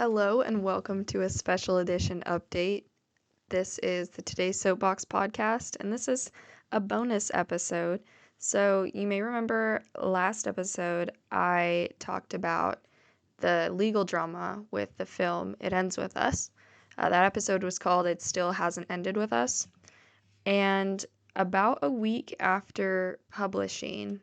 Hello and welcome to a special edition update. This is the Today's Soapbox podcast, and this is a bonus episode. So, you may remember last episode I talked about the legal drama with the film It Ends With Us. That episode was called It Still Hasn't Ended With Us. And about a week after publishing,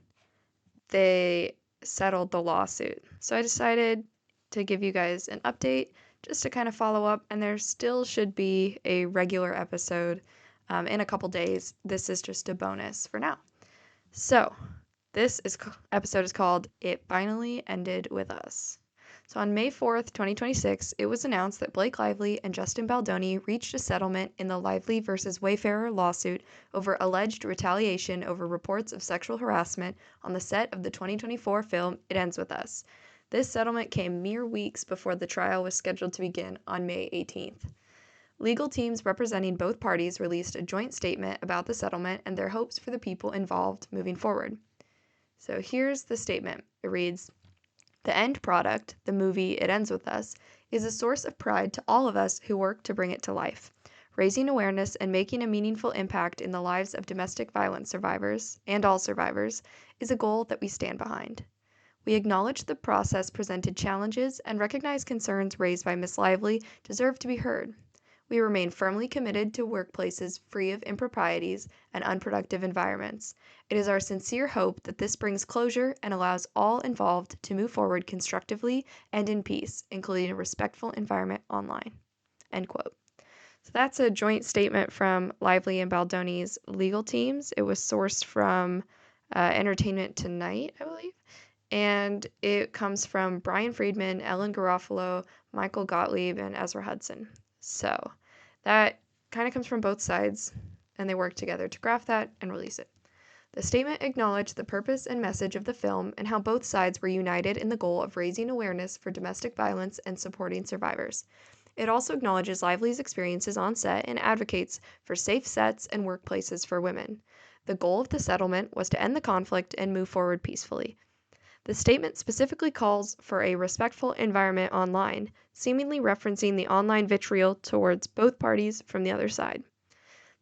they settled the lawsuit. So I decided to give you guys an update just to kind of follow up, and there still should be a regular episode in a couple days. This is just a bonus for now. So episode is called It Finally Ended With Us. So on May 4th, 2026, it was announced that Blake Lively and Justin Baldoni reached a settlement in the Lively versus Wayfarer lawsuit over alleged retaliation over reports of sexual harassment on the set of the 2024 film It Ends With Us. This settlement came mere weeks before the trial was scheduled to begin on May 18th. Legal teams representing both parties released a joint statement about the settlement and their hopes for the people involved moving forward. So here's the statement. It reads, "The end product, the movie It Ends With Us, is a source of pride to all of us who work to bring it to life. Raising awareness and making a meaningful impact in the lives of domestic violence survivors, and all survivors, is a goal that we stand behind. We acknowledge the process presented challenges and recognize concerns raised by Ms. Lively deserve to be heard. We remain firmly committed to workplaces free of improprieties and unproductive environments. It is our sincere hope that this brings closure and allows all involved to move forward constructively and in peace, including a respectful environment online." End quote. So that's a joint statement from Lively and Baldoni's legal teams. It was sourced from Entertainment Tonight, I believe. And it comes from Brian Friedman, Ellen Garofalo, Michael Gottlieb, and Ezra Hudson. So that kind of comes from both sides, and they work together to craft that and release it. The statement acknowledged the purpose and message of the film and how both sides were united in the goal of raising awareness for domestic violence and supporting survivors. It also acknowledges Lively's experiences on set and advocates for safe sets and workplaces for women. The goal of the settlement was to end the conflict and move forward peacefully. The statement specifically calls for a respectful environment online, seemingly referencing the online vitriol towards both parties from the other side.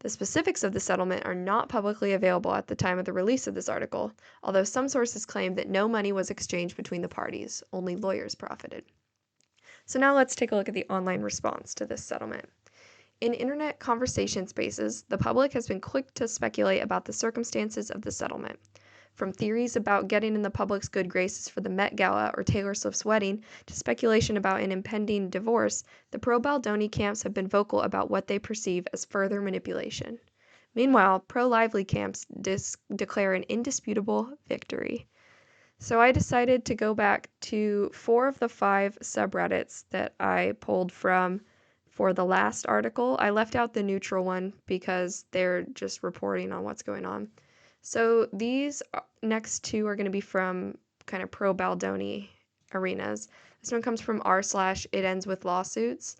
The specifics of the settlement are not publicly available at the time of the release of this article, although some sources claim that no money was exchanged between the parties, only lawyers profited. So now let's take a look at the online response to this settlement. In internet conversation spaces, the public has been quick to speculate about the circumstances of the settlement. From theories about getting in the public's good graces for the Met Gala or Taylor Swift's wedding to speculation about an impending divorce, the pro-Baldoni camps have been vocal about what they perceive as further manipulation. Meanwhile, pro-Lively camps declare an indisputable victory. So I decided to go back to 4 of the 5 subreddits that I pulled from for the last article. I left out the neutral one because they're just reporting on what's going on. So these next 2 are going to be from kind of pro-Baldoni arenas. This one comes from r/itendswithlawsuits,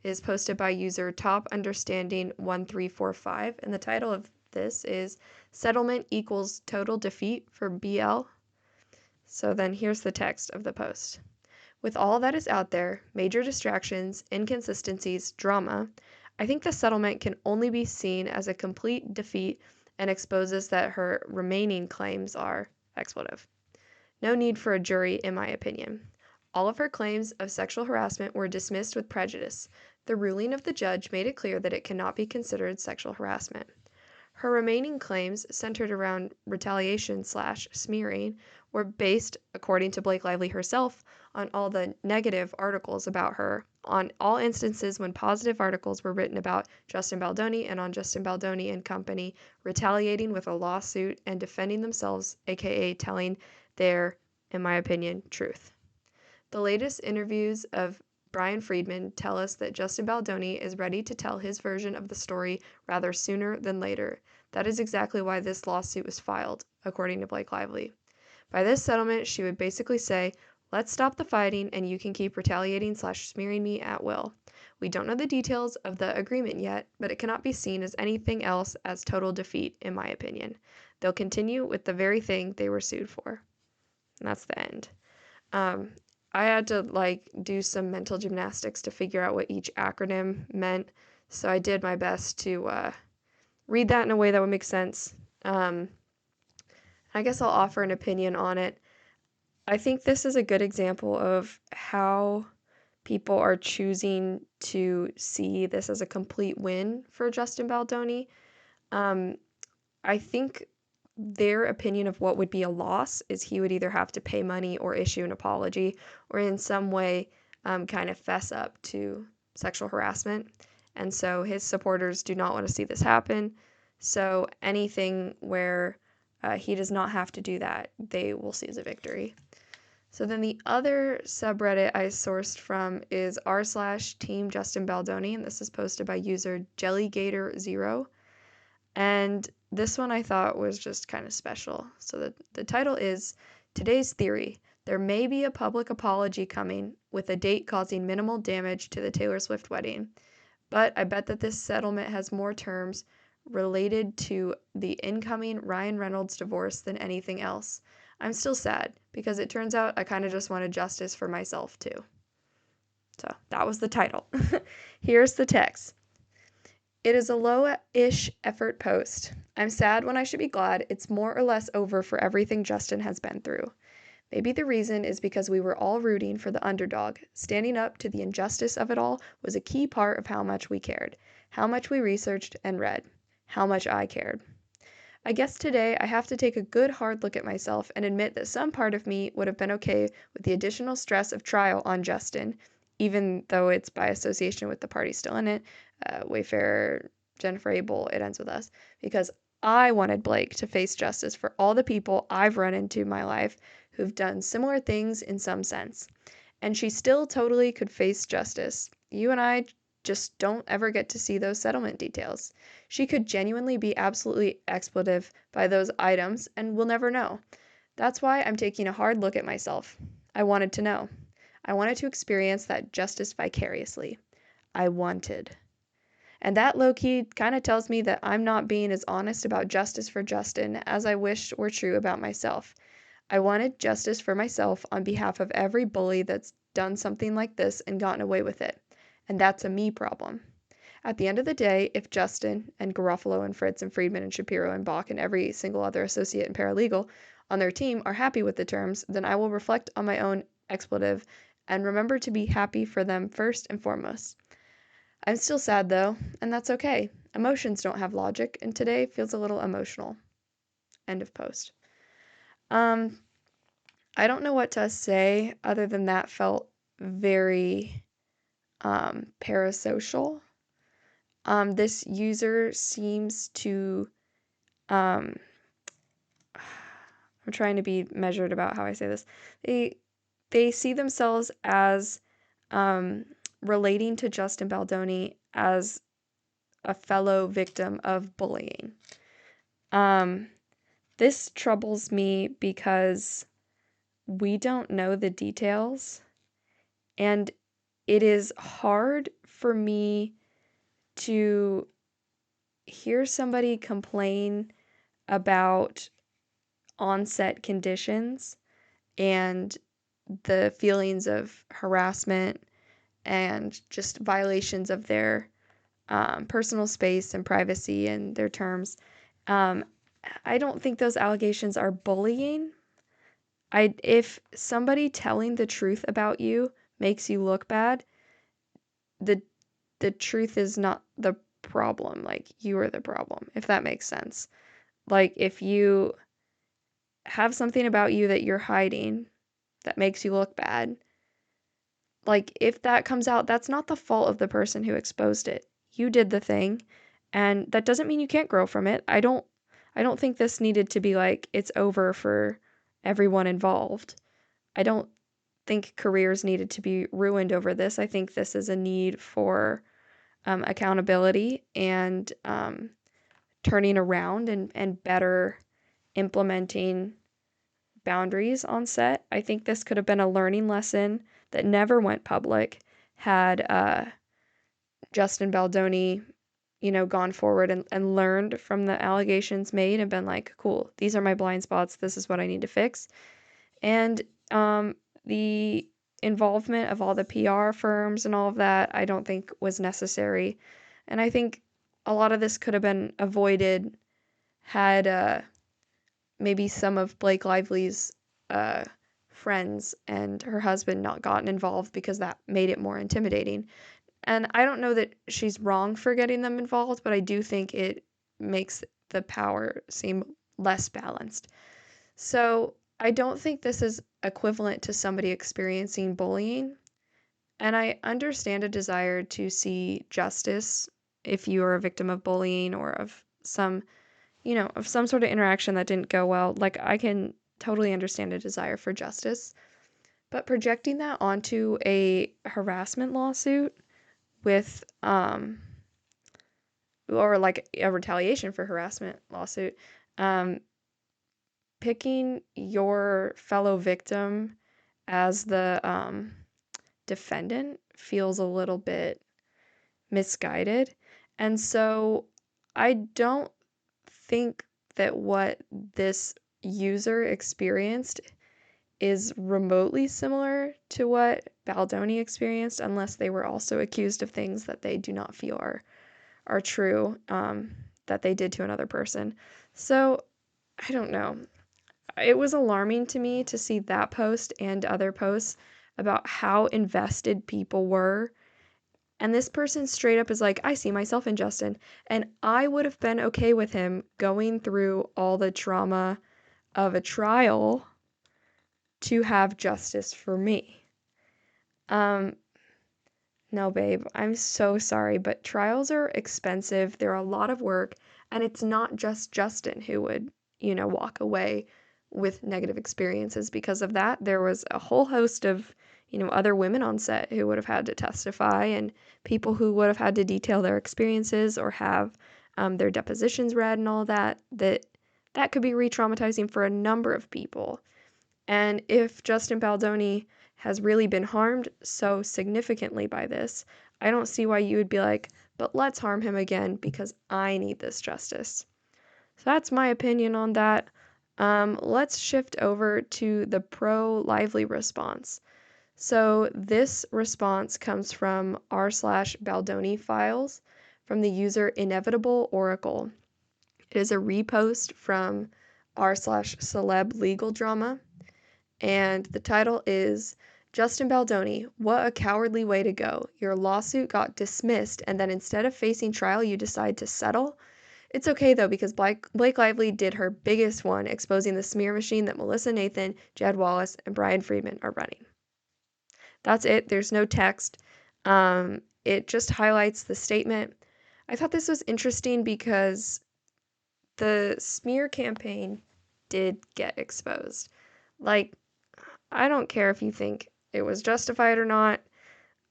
is posted by user topunderstanding1345, and the title of this is "Settlement Equals Total Defeat for BL." So then here's the text of the post. "With all that is out there, major distractions, inconsistencies, drama, I think the settlement can only be seen as a complete defeat and exposes that her remaining claims are expletive. No need for a jury, in my opinion. All of her claims of sexual harassment were dismissed with prejudice. The ruling of the judge made it clear that it cannot be considered sexual harassment. Her remaining claims, centered around retaliation/smearing, were based, according to Blake Lively herself, on all the negative articles about her, on all instances when positive articles were written about Justin Baldoni, and on Justin Baldoni and company retaliating with a lawsuit and defending themselves, aka telling their, in my opinion, truth. The latest interviews of Brian Friedman tell us that Justin Baldoni is ready to tell his version of the story rather sooner than later. That is exactly why this lawsuit was filed, according to Blake Lively. By this settlement, she would basically say, let's stop the fighting and you can keep retaliating/smearing me at will. We don't know the details of the agreement yet, but it cannot be seen as anything else as total defeat, in my opinion. They'll continue with the very thing they were sued for." And that's the end. I had to like do some mental gymnastics to figure out what each acronym meant. So I did my best to read that in a way that would make sense. Um, I guess I'll offer an opinion on it. I think this is a good example of how people are choosing to see this as a complete win for Justin Baldoni. Um, I think their opinion of what would be a loss is he would either have to pay money or issue an apology or in some way kind of fess up to sexual harassment. And so his supporters do not want to see this happen. So anything where he does not have to do that, they will see as a victory. So then the other subreddit I sourced from is r/team Justin Baldoni, and this is posted by user Jellygator0. And this one I thought was just kind of special. So the title is Today's Theory. There may be a public apology coming with a date causing minimal damage to the Taylor Swift wedding. But I bet that this settlement has more terms related to the incoming Ryan Reynolds divorce than anything else. I'm still sad because it turns out I kind of just wanted justice for myself too. So that was the title. Here's the text. It is a low-ish effort post. I'm sad when I should be glad. It's more or less over for everything Justin has been through. Maybe the reason is because we were all rooting for the underdog. Standing up to the injustice of it all was a key part of how much we cared, how much we researched and read, how much I cared. I guess today I have to take a good hard look at myself and admit that some part of me would have been okay with the additional stress of trial on Justin, even though it's by association with the party still in it, Wayfair, Jennifer Abel, it ends with us, because I wanted Blake to face justice for all the people I've run into in my life who've done similar things in some sense. And she still totally could face justice. You and I just don't ever get to see those settlement details. She could genuinely be absolutely expletive by those items, and we'll never know. That's why I'm taking a hard look at myself. I wanted to know. I wanted to experience that justice vicariously. I wanted. And that low-key kind of tells me that I'm not being as honest about justice for Justin as I wished were true about myself. I wanted justice for myself on behalf of every bully that's done something like this and gotten away with it. And that's a me problem. At the end of the day, if Justin and Garofalo and Fritz and Friedman and Shapiro and Bach and every single other associate and paralegal on their team are happy with the terms, then I will reflect on my own expletive and remember to be happy for them first and foremost. I'm still sad though, and that's okay. Emotions don't have logic, and today feels a little emotional. End of post. I don't know what to say other than that felt very parasocial. This user seems to I'm trying to be measured about how I say this. They see themselves as relating to Justin Baldoni as a fellow victim of bullying. This troubles me because we don't know the details, and it is hard for me to hear somebody complain about on-set conditions and the feelings of harassment and just violations of their personal space and privacy and their terms. I don't think those allegations are bullying. If somebody telling the truth about you makes you look bad, the truth is not the problem. Like, you are the problem, if that makes sense. Like, if you have something about you that you're hiding that makes you look bad, like, if that comes out, that's not the fault of the person who exposed it. You did the thing, and that doesn't mean you can't grow from it. I don't think this needed to be like it's over for everyone involved. I don't think careers needed to be ruined over this. I think this is a need for accountability and turning around and better implementing boundaries on set. I think this could have been a learning lesson that never went public had Justin Baldoni, gone forward and learned from the allegations made and been like, cool, these are my blind spots. This is what I need to fix. And the involvement of all the PR firms and all of that, I don't think was necessary. And I think a lot of this could have been avoided had maybe some of Blake Lively's uh, friends and her husband not gotten involved, because that made it more intimidating. And I don't know that she's wrong for getting them involved, but I do think it makes the power seem less balanced. So I don't think this is equivalent to somebody experiencing bullying. And I understand a desire to see justice if you are a victim of bullying or of some sort of interaction that didn't go well. Like, I can totally understand a desire for justice. But projecting that onto a harassment lawsuit with, or like a retaliation for harassment lawsuit, um, picking your fellow victim as the defendant feels a little bit misguided. And so I don't think that what this user experienced is remotely similar to what Baldoni experienced, unless they were also accused of things that they do not feel are true, that they did to another person. So I don't know. It was alarming to me to see that post and other posts about how invested people were. And this person straight up is like, I see myself in Justin. And I would have been okay with him going through all the trauma of a trial to have justice for me. No, babe, I'm so sorry, but trials are expensive. They're a lot of work, and it's not just Justin who would, walk away with negative experiences because of that. There was a whole host of, other women on set who would have had to testify, and people who would have had to detail their experiences or have their depositions read and all that. That could be re-traumatizing for a number of people. And if Justin Baldoni has really been harmed so significantly by this, I don't see why you would be like, but let's harm him again because I need this justice. So that's my opinion on that. Let's shift over to the pro-Lively response. So this response comes from r/Baldoni files from the user Inevitable Oracle. It is a repost from r/celeb legal drama. And the title is Justin Baldoni, what a cowardly way to go. Your lawsuit got dismissed, and then instead of facing trial, you decide to settle. It's okay, though, because Blake Lively did her biggest one, exposing the smear machine that Melissa Nathan, Jed Wallace, and Brian Friedman are running. That's it. There's no text. It just highlights the statement. I thought this was interesting because the smear campaign did get exposed. Like, I don't care if you think it was justified or not.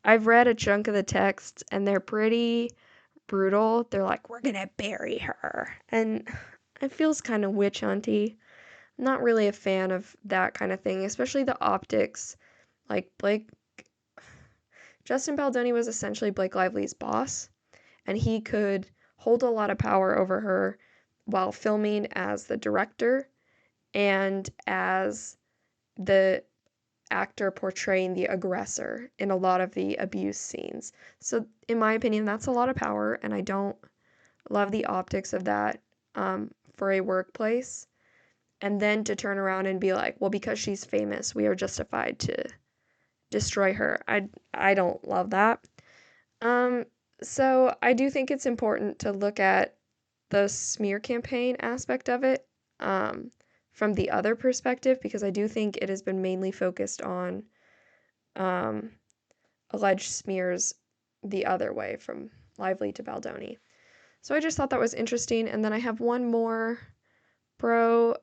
I've read a chunk of the texts and they're pretty brutal. They're like, we're gonna bury her. And it feels kind of witch hunty. I'm not really a fan of that kind of thing, especially the optics. Like, Justin Baldoni was essentially Blake Lively's boss, and he could hold a lot of power over her while filming as the director and as the actor portraying the aggressor in a lot of the abuse scenes. So in my opinion, that's a lot of power, and I don't love the optics of that for a workplace. And then to turn around and be like, well, because she's famous, we are justified to destroy her. I don't love that. So I do think it's important to look at the smear campaign aspect of it from the other perspective, because I do think it has been mainly focused on alleged smears the other way from Lively to Baldoni. So I just thought that was interesting. And then I have one more pro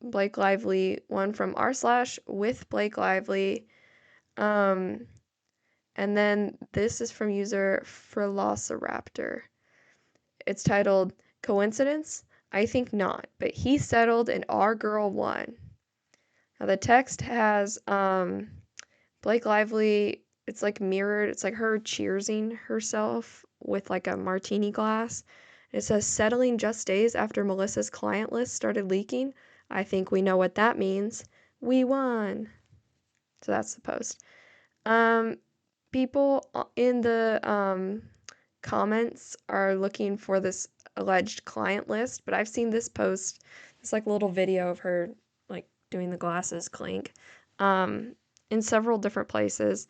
Blake Lively one from r/with Blake Lively. And then this is from user Velociraptor. It's titled Coincidence? I think not, but he settled and our girl won. Now the text has Blake Lively, it's like mirrored, it's like her cheersing herself with like a martini glass. It says settling just days after Melissa's client list started leaking. I think we know what that means. We won. So that's the post. People in the comments are looking for this alleged client list, but I've seen this post, this like little video of her like doing the glasses clink, in several different places.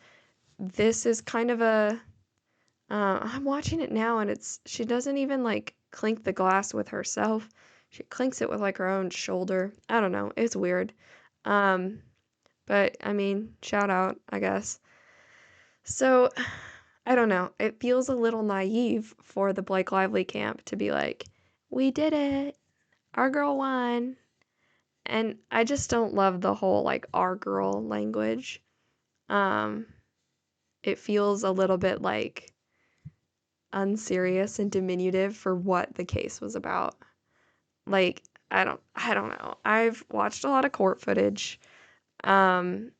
This is kind of a, I'm watching it now and she doesn't even like clink the glass with herself. She clinks it with like her own shoulder. I don't know. It's weird. Um, but I mean, shout out, I guess. So, I don't know. It feels a little naive for the Blake Lively camp to be like, we did it. Our girl won. And I just don't love the whole like our girl language. Um, it feels a little bit like unserious and diminutive for what the case was about. Like, I don't know. I've watched a lot of court footage. Um,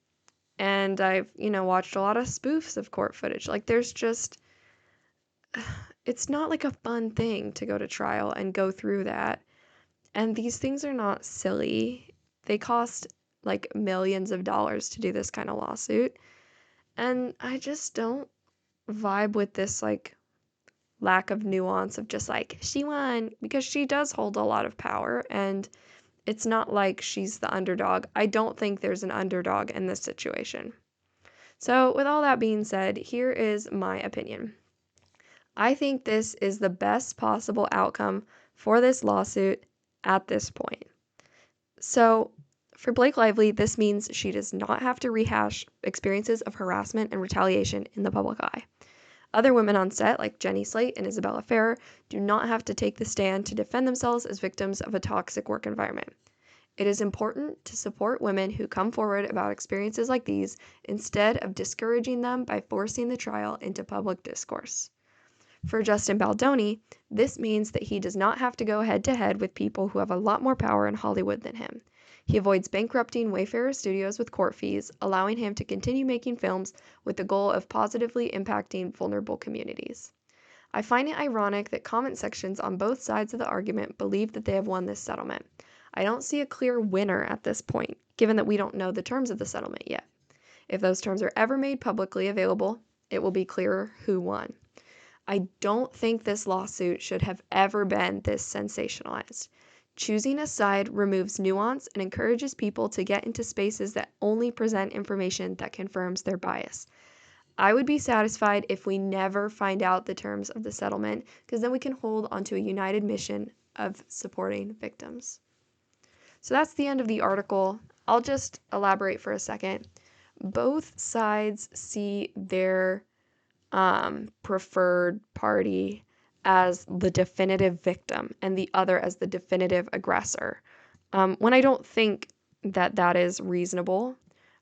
and I've, watched a lot of spoofs of court footage. Like there's just it's not like a fun thing to go to trial and go through that. And these things are not silly. They cost like millions of dollars to do this kind of lawsuit. And I just don't vibe with this like lack of nuance of just like she won because she does hold a lot of power and it's not like she's the underdog. I don't think there's an underdog in this situation. So, with all that being said, here is my opinion. I think this is the best possible outcome for this lawsuit at this point. So, for Blake Lively, this means she does not have to rehash experiences of harassment and retaliation in the public eye. Other women on set, like Jenny Slate and Isabella Ferrer, do not have to take the stand to defend themselves as victims of a toxic work environment. It is important to support women who come forward about experiences like these instead of discouraging them by forcing the trial into public discourse. For Justin Baldoni, this means that he does not have to go head-to-head with people who have a lot more power in Hollywood than him. He avoids bankrupting Wayfarer Studios with court fees, allowing him to continue making films with the goal of positively impacting vulnerable communities. I find it ironic that comment sections on both sides of the argument believe that they have won this settlement. I don't see a clear winner at this point, given that we don't know the terms of the settlement yet. If those terms are ever made publicly available, it will be clearer who won. I don't think this lawsuit should have ever been this sensationalized. Choosing a side removes nuance and encourages people to get into spaces that only present information that confirms their bias. I would be satisfied if we never find out the terms of the settlement, because then we can hold onto a united mission of supporting victims. So that's the end of the article. I'll just elaborate for a second. Both sides see their preferred party as the definitive victim and the other as the definitive aggressor. When I don't think that that is reasonable,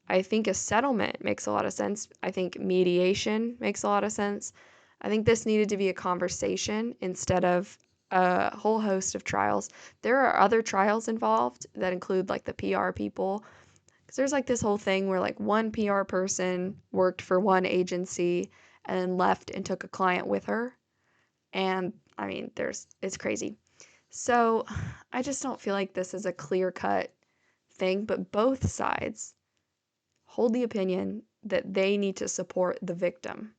I think a settlement makes a lot of sense. I think mediation makes a lot of sense. I think this needed to be a conversation instead of a whole host of trials. There are other trials involved that include like the PR people. Because there's like this whole thing where like one PR person worked for one agency and then left and took a client with her. And I mean, it's crazy. So I just don't feel like this is a clear-cut thing, but both sides hold the opinion that they need to support the victim.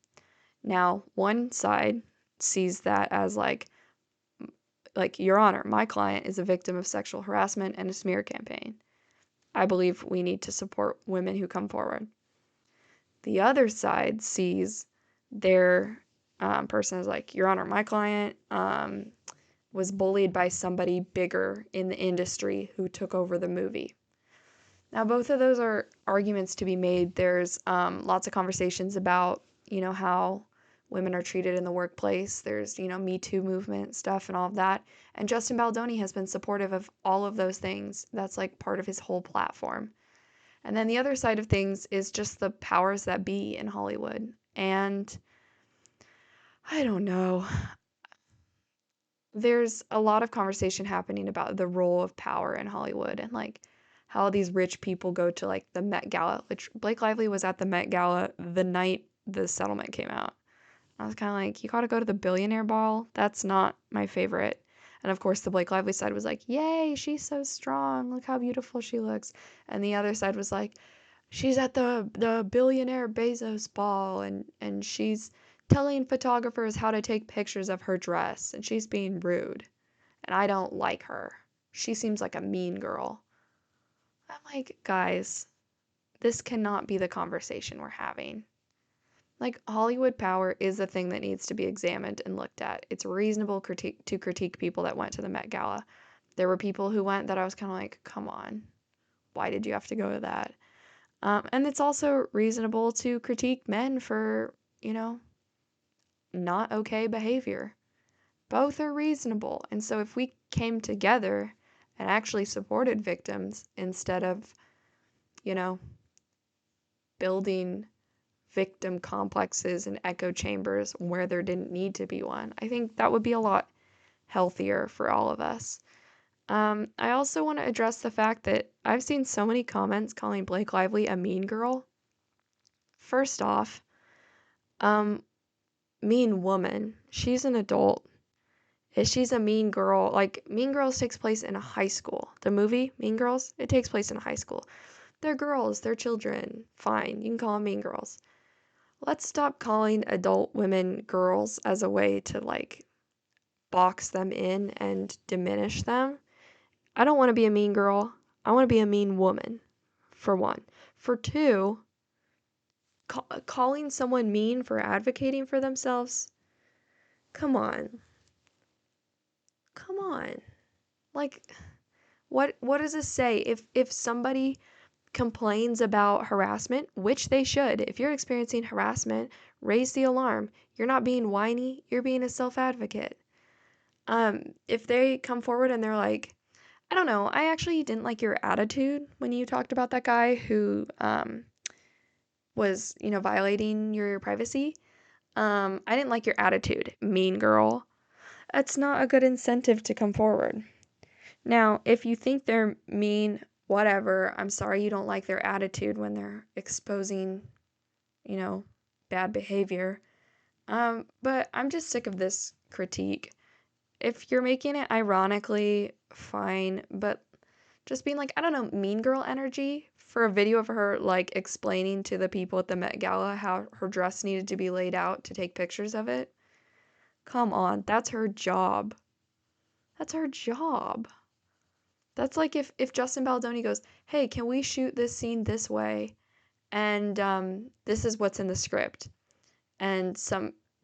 Now, one side sees that as like, Your Honor, my client is a victim of sexual harassment and a smear campaign. I believe we need to support women who come forward. The other side sees their person as like, Your Honor, my client was bullied by somebody bigger in the industry who took over the movie. Now, both of those are arguments to be made. There's lots of conversations about, how women are treated in the workplace. There's, Me Too movement stuff and all of that. And Justin Baldoni has been supportive of all of those things. That's like part of his whole platform. And then the other side of things is just the powers that be in Hollywood. And I don't know. There's a lot of conversation happening about the role of power in Hollywood and like how these rich people go to like the Met Gala, which Blake Lively was at the Met Gala the night the settlement came out. I was kind of like, you gotta go to the billionaire ball? That's not my favorite. And of course, the Blake Lively side was like, yay, she's so strong. Look how beautiful she looks. And the other side was like, she's at the billionaire Bezos ball and she's telling photographers how to take pictures of her dress and she's being rude and I don't like her. She seems like a mean girl. I'm like, guys, this cannot be the conversation we're having. Like, Hollywood power is a thing that needs to be examined and looked at. It's reasonable to critique people that went to the Met Gala. There were people who went that I was kind of like, come on, why did you have to go to that? And it's also reasonable to critique men for, not okay behavior. Both are reasonable. And so if we came together and actually supported victims instead of, you know, building victim complexes and echo chambers where there didn't need to be one, I think that would be a lot healthier for all of us. I also want to address the fact that I've seen so many comments calling Blake Lively a mean girl. First off, um, mean woman. She's an adult. She's a mean girl. Like, Mean Girls takes place in a high school. The movie, Mean Girls, it takes place in a high school. They're girls, they're children. Fine, you can call them mean girls. Let's stop calling adult women girls as a way to, like, box them in and diminish them. I don't want to be a mean girl. I want to be a mean woman, for one. For two, calling someone mean for advocating for themselves, come on. Come on. Like, what does this say? If somebody complains about harassment, which they should, if you're experiencing harassment, raise the alarm. You're not being whiny, you're being a self-advocate. If they come forward and they're like, I don't know, I actually didn't like your attitude when you talked about that guy who was, violating your privacy. I didn't like your attitude, mean girl. That's not a good incentive to come forward. Now, if you think they're mean, whatever, I'm sorry you don't like their attitude when they're exposing, bad behavior. But I'm just sick of this critique. If you're making it ironically, fine, but just being like, I don't know, mean girl energy for a video of her, like, explaining to the people at the Met Gala how her dress needed to be laid out to take pictures of it. Come on, that's her job. That's her job. That's like if Justin Baldoni goes, hey, can we shoot this scene this way? And this is what's in the script. And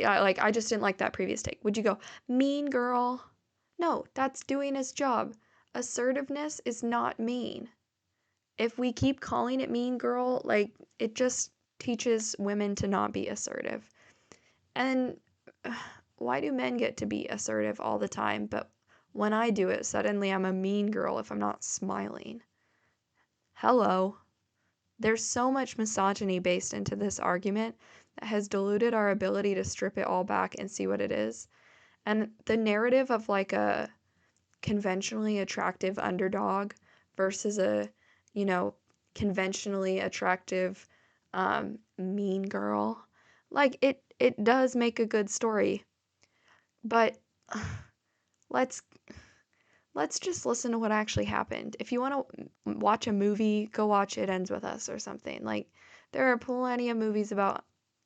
I just didn't like that previous take. Would you go, mean girl? No, that's doing his job. Assertiveness is not mean. If we keep calling it mean girl, like, it just teaches women to not be assertive. And why do men get to be assertive all the time, but when I do it, suddenly I'm a mean girl if I'm not smiling? Hello. There's so much misogyny based into this argument that has diluted our ability to strip it all back and see what it is. And the narrative of, like, a conventionally attractive underdog versus a, conventionally attractive mean girl, like, it does make a good story. But let's just listen to what actually happened. If you want to watch a movie, go watch It Ends With Us or something. Like, there are plenty of movies about,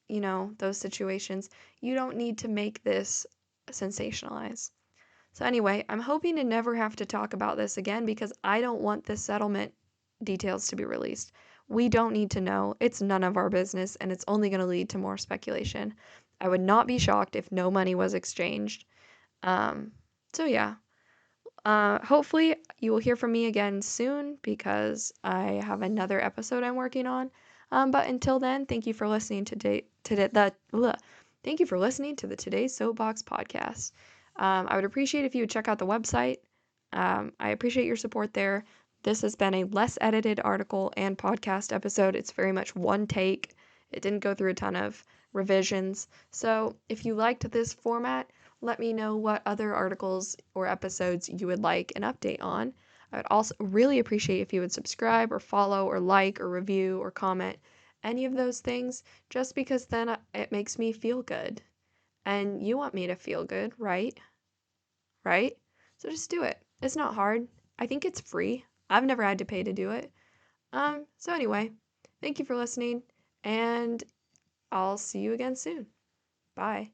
those situations. You don't need to make this sensationalized. So anyway, I'm hoping to never have to talk about this again because I don't want the settlement details to be released. We don't need to know. It's none of our business, and it's only going to lead to more speculation. I would not be shocked if no money was exchanged. So yeah. Hopefully you will hear from me again soon because I have another episode I'm working on. But until then, thank you for listening thank you for listening to the Today's Soapbox podcast. I would appreciate if you would check out the website. I appreciate your support there. This has been a less edited article and podcast episode. It's very much one take. It didn't go through a ton of revisions. So if you liked this format, let me know what other articles or episodes you would like an update on. I would also really appreciate if you would subscribe or follow or like or review or comment any of those things, just because then it makes me feel good. And you want me to feel good, right? Right? So just do it. It's not hard. I think it's free. I've never had to pay to do it. So anyway, Thank you for listening, and I'll see you again soon. Bye.